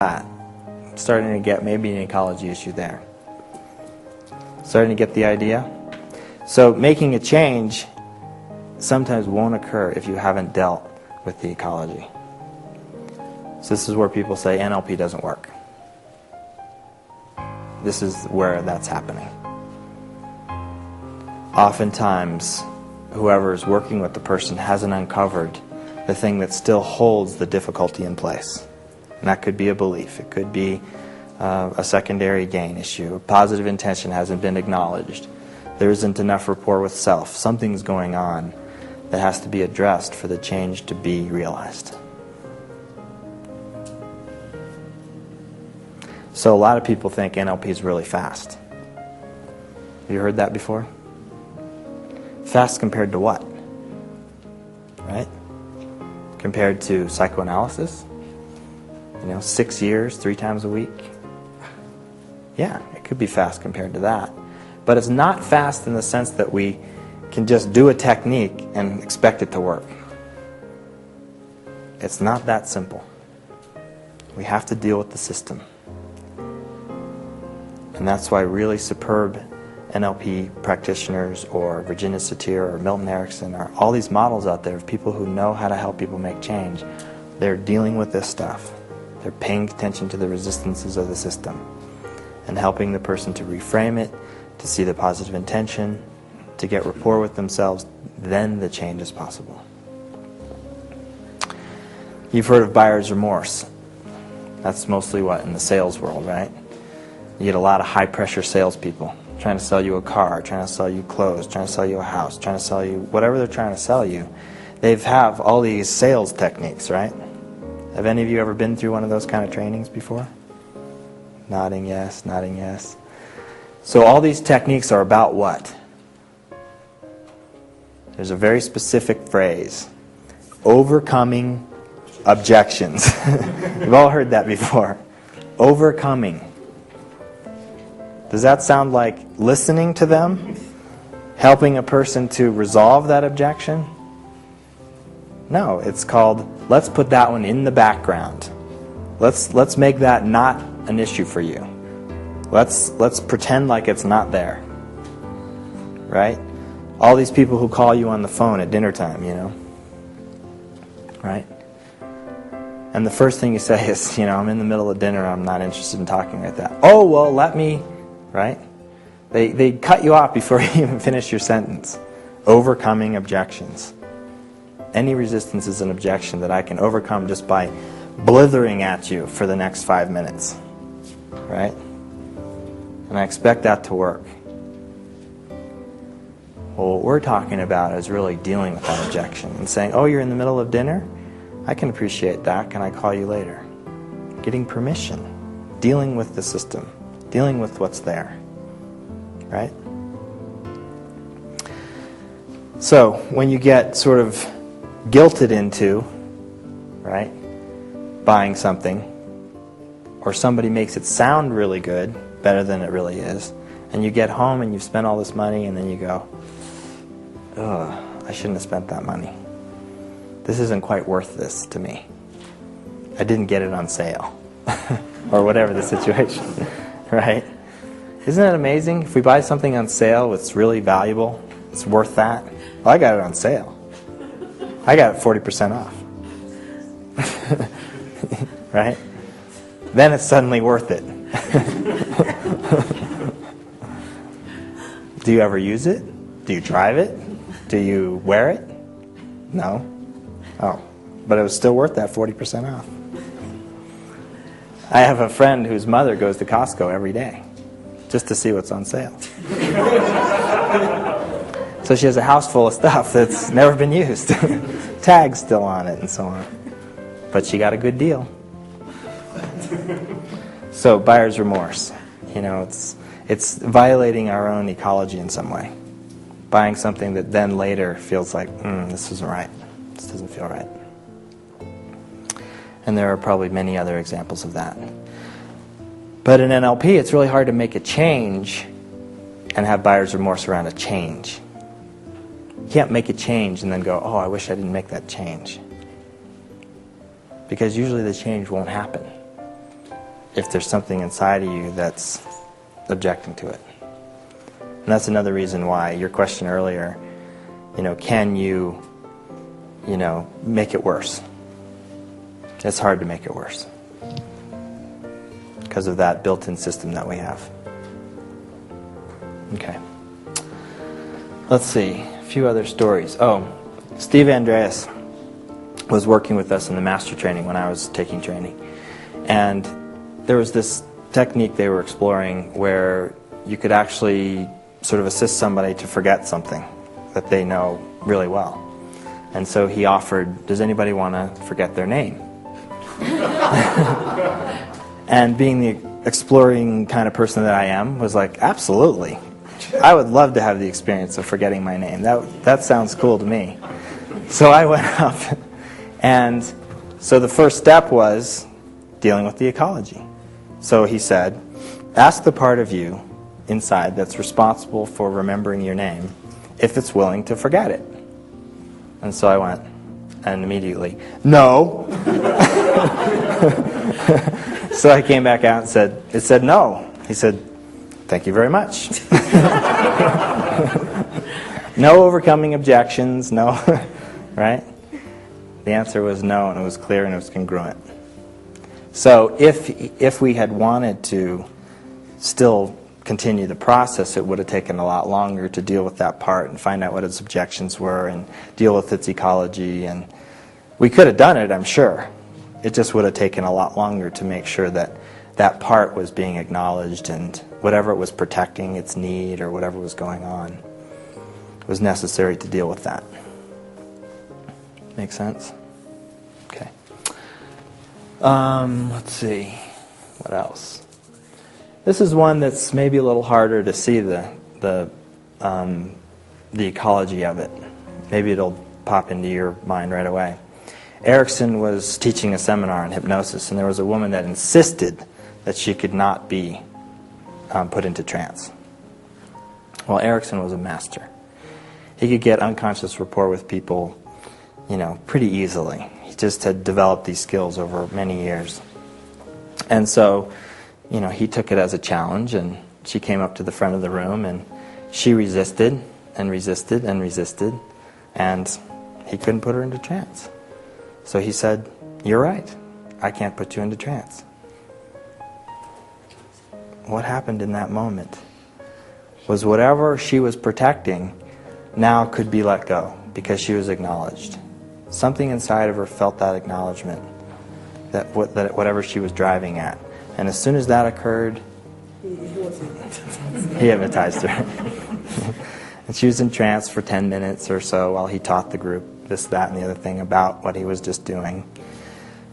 that. Starting to get maybe an ecology issue there. Starting to get the idea? So making a change sometimes won't occur if you haven't dealt with the ecology. So this is where people say NLP doesn't work. This is where that's happening. Oftentimes, whoever is working with the person hasn't uncovered the thing that still holds the difficulty in place. And that could be a belief. It could be a secondary gain issue. A positive intention hasn't been acknowledged. There isn't enough rapport with self. Something's going on that has to be addressed for the change to be realized. So a lot of people think NLP is really fast. Have you heard that before? Fast compared to what? Right? Compared to psychoanalysis? 6 years, 3 times a week? Yeah, it could be fast compared to that. But it's not fast in the sense that we can just do a technique and expect it to work. It's not that simple. We have to deal with the system. And that's why really superb NLP practitioners or Virginia Satir or Milton Erickson or all these models out there of people who know how to help people make change, they're dealing with this stuff. They're paying attention to the resistances of the system and helping the person to reframe it, to see the positive intention, to get rapport with themselves. Then the change is possible. You've heard of buyer's remorse. That's mostly what in the sales world, right? You get a lot of high-pressure salespeople trying to sell you a car, trying to sell you clothes, trying to sell you a house, trying to sell you whatever they're trying to sell you. They have all these sales techniques, right? Have any of you ever been through one of those kind of trainings before? Nodding yes, nodding yes. So all these techniques are about what? There's a very specific phrase. Overcoming objections. We've all heard that before. Overcoming. Does that sound like listening to them? Helping a person to resolve that objection? No, it's called, let's put that one in the background. Let's make that not an issue for you. Let's pretend like it's not there. Right? All these people who call you on the phone at dinner time, Right? And the first thing you say is, I'm in the middle of dinner, I'm not interested in talking like that. Oh, well, let me, right? They cut you off before you even finish your sentence. Overcoming objections. Any resistance is an objection that I can overcome just by blithering at you for the next 5 minutes. Right? And I expect that to work. Well, what we're talking about is really dealing with that objection and saying, oh, you're in the middle of dinner? I can appreciate that. Can I call you later? Getting permission. Dealing with the system. Dealing with what's there. Right? So, when you get sort of guilted into, right, buying something, or somebody makes it sound really good, better than it really is, and you get home and you've spent all this money and then you go, ugh, I shouldn't have spent that money. This isn't quite worth this to me. I didn't get it on sale. Or whatever the situation, right? Isn't it amazing? If we buy something on sale that's really valuable, it's worth that. Well, I got it on sale. I got it 40% off. Right? Then it's suddenly worth it. Do you ever use it? Do you drive it? Do you wear it? No. Oh, but it was still worth that 40% off. I have a friend whose mother goes to Costco every day just to see what's on sale. So she has a house full of stuff that's never been used. Tags still on it and so on. But she got a good deal. So buyer's remorse. It's violating our own ecology in some way. Buying something that then later feels like, this isn't right. This doesn't feel right. And there are probably many other examples of that. But in NLP, it's really hard to make a change and have buyer's remorse around a change. You can't make a change and then go, oh, I wish I didn't make that change. Because usually the change won't happen. if there's something inside of you that's objecting to it. And that's another reason why your question earlier, can you, make it worse? It's hard to make it worse because of that built-in system that we have. Okay. Let's see, a few other stories. Oh, Steve Andreas was working with us in the master training when I was taking training. And there was this technique they were exploring where you could actually sort of assist somebody to forget something that they know really well. And so he offered, does anybody want to forget their name? And being the exploring kind of person that I am, was like, absolutely. I would love to have the experience of forgetting my name. That sounds cool to me. So I went up, and so the first step was dealing with the ecology. So he said, ask the part of you inside that's responsible for remembering your name if it's willing to forget it. And so I went, and immediately, no. So I came back out and said, it said no. He said, thank you very much. No overcoming objections, no, right? The answer was no, and it was clear and it was congruent. So if we had wanted to still continue the process, it would have taken a lot longer to deal with that part and find out what its objections were and deal with its ecology. And we could have done it, I'm sure. It just would have taken a lot longer to make sure that that part was being acknowledged and whatever it was protecting, its need or whatever was going on, it was necessary to deal with that. Make sense? Okay. Let's see. What else? This is one that's maybe a little harder to see the ecology of it. Maybe it'll pop into your mind right away. Erickson was teaching a seminar on hypnosis, and there was a woman that insisted that she could not be put into trance. Well, Erickson was a master. He could get unconscious rapport with people, pretty easily. He just had developed these skills over many years. And so, he took it as a challenge, and she came up to the front of the room, and she resisted, and resisted, and resisted, and he couldn't put her into trance. So he said, you're right, I can't put you into trance. What happened in that moment was whatever she was protecting now could be let go because she was acknowledged. Something inside of her felt that acknowledgement, that whatever she was driving at. And as soon as that occurred, he hypnotized her. And she was in trance for 10 minutes or so while he taught the group this, that, and the other thing about what he was just doing.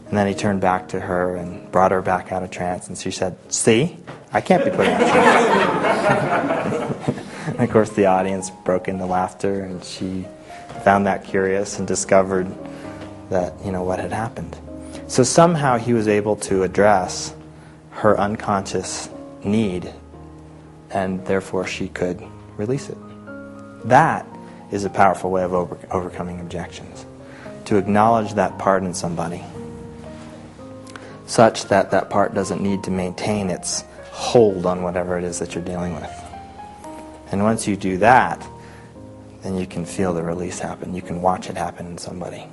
And then he turned back to her and brought her back out of trance, and she said, see, I can't be put in trance. And of course the audience broke into laughter, and she found that curious and discovered that, what had happened. So somehow he was able to address her unconscious need, and therefore she could release it. That is a powerful way of overcoming objections. To acknowledge that part in somebody, such that that part doesn't need to maintain its hold on whatever it is that you're dealing with. And once you do that, then you can feel the release happen. You can watch it happen in somebody.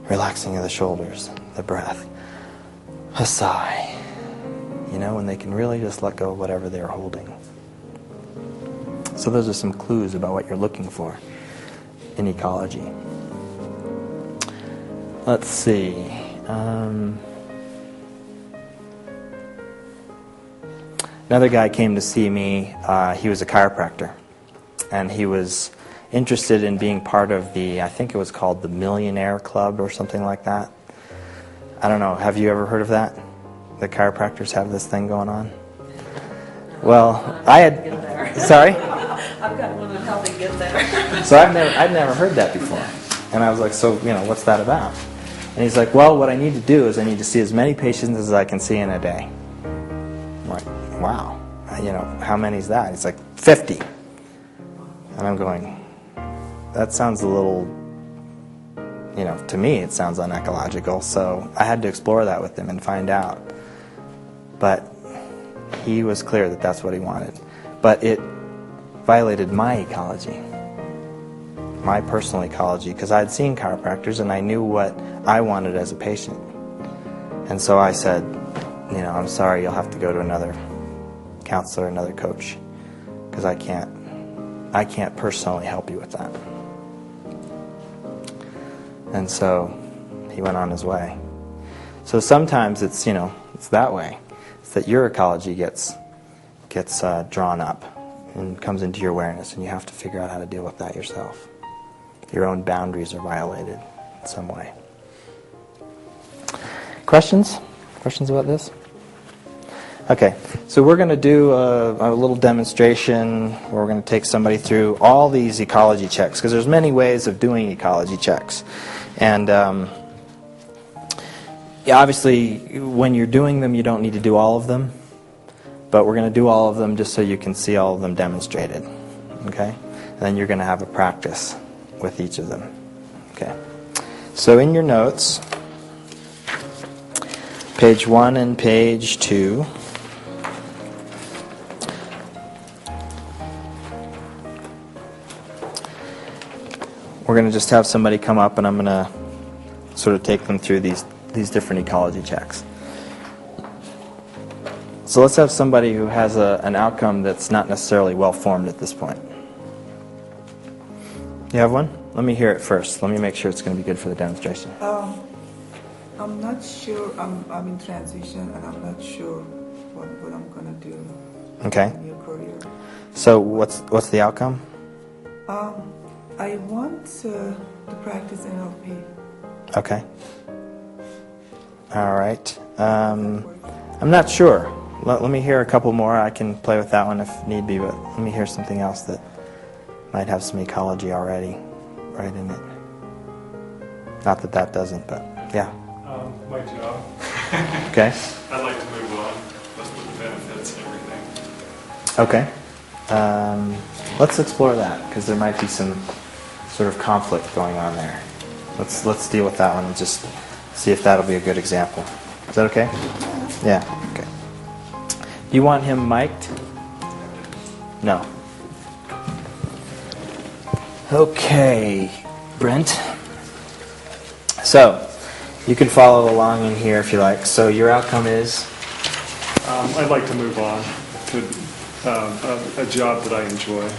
Relaxing of the shoulders, the breath, a sigh. When they can really just let go of whatever they're holding. So those are some clues about what you're looking for in ecology. Let's see. Another guy came to see me. He was a chiropractor, and he was interested in being part of I think it was called the Millionaire Club or something like that. I don't know. Have you ever heard of that? The chiropractors have this thing going on? Well, I had... Sorry? I've got one on how to get there. So I'd never heard that before. And I was like, so, what's that about? And he's like, well, what I need to do is I need to see as many patients as I can see in a day. I'm like, wow. How many is that? He's like, 50. And I'm going, that sounds a little, to me it sounds unecological. So I had to explore that with him and find out. But he was clear that that's what he wanted. But it violated my ecology, my personal ecology, because I'd seen chiropractors and I knew what I wanted as a patient. And so I said, you know, I'm sorry, you'll have to go to another counselor, another coach, because I can't personally help you with that. And so he went on his way. So sometimes it's, you know, it's that way. It's that your ecology gets drawn up and comes into your awareness, and you have to figure out how to deal with that yourself. Your own boundaries are violated in some way. Questions? Questions about this? Okay, so we're going to do a little demonstration where we're going to take somebody through all these ecology checks, because there's many ways of doing ecology checks. And yeah, obviously, when you're doing them, you don't need to do all of them. But we're going to do all of them just so you can see all of them demonstrated. Okay? And then you're going to have a practice with each of them. Okay. So in your notes, page 1 and page 2. We're going to just have somebody come up, and I'm going to sort of take them through these different ecology checks. So let's have somebody who has an outcome that's not necessarily well formed at this point. You have one? Let me hear it first. Let me make sure it's going to be good for the demonstration. I'm not sure. I'm in transition, and I'm not sure what I'm going to do. Okay. In your career. So what's the outcome? I want to practice NLP. Okay. All right. I'm not sure. Let me hear a couple more. I can play with that one if need be, but let me hear something else that might have some ecology already right in it. Not that that doesn't, but yeah. My job. Okay. I'd like to move on with the benefits and everything. Okay. Let's explore that, because there might be some sort of conflict going on there. Let's deal with that one and just see if that'll be a good example. Is that okay? Yeah. Okay. Do you want him mic'd? No. Okay, Brent. So, you can follow along in here if you like. So your outcome is? I'd like to move on to a job that I enjoy.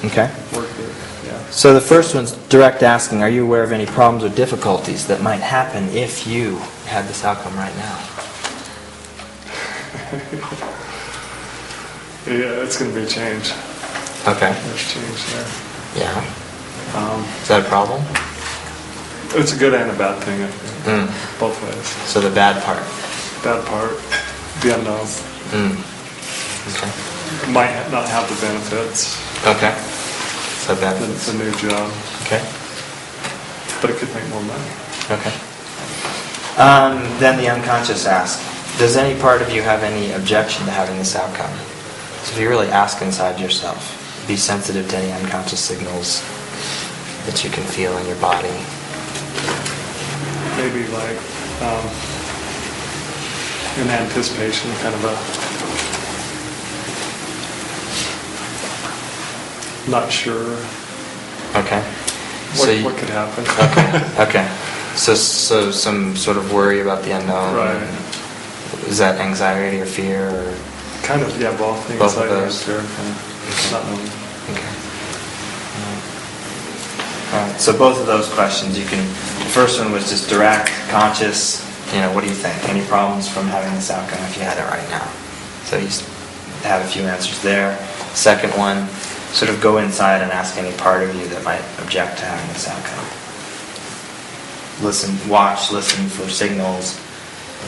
Okay. Work with, yeah. So the first one's direct asking. Are you aware of any problems or difficulties that might happen if you had this outcome right now? Yeah, it's going to be a change. Okay. There's change there. Yeah. Is that a problem? It's a good and a bad thing, I think. Both ways. So the bad part. Bad part, the unknown. Okay. Might not have the benefits. Okay. So bad. It's a new job. Okay. But it could make more money. Okay. Then the unconscious ask. Does any part of you have any objection to having this outcome? So if you really ask inside yourself, be sensitive to any unconscious signals that you can feel in your body. Maybe like in anticipation, kind of a not sure. Okay. What could happen? Okay. Okay. So some sort of worry about the unknown. Right. Is that anxiety or fear or? Kind of, yeah, both things. Both of those. Fear, kind of not knowing. Okay. All right. So both of those questions, you can. The first one was just direct, conscious. What do you think? Any problems from having this outcome if you had it right now? So you have a few answers there. Second one, sort of go inside and ask any part of you that might object to having this outcome. Listen for signals,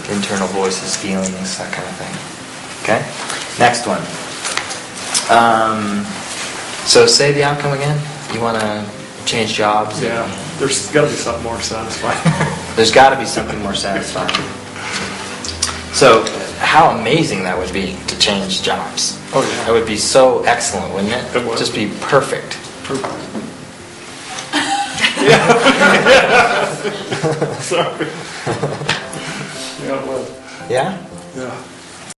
internal voices, feelings, that kind of thing. Okay? Next one. So say the outcome again. You want to change jobs? Yeah, there's got to be something more satisfying. There's got to be something more satisfying. So how amazing that would be to change jobs. Oh yeah. That would be so excellent, wouldn't it? It would. Just be perfect. Perfect. Yeah. Sorry. Yeah, it would. Yeah? Yeah.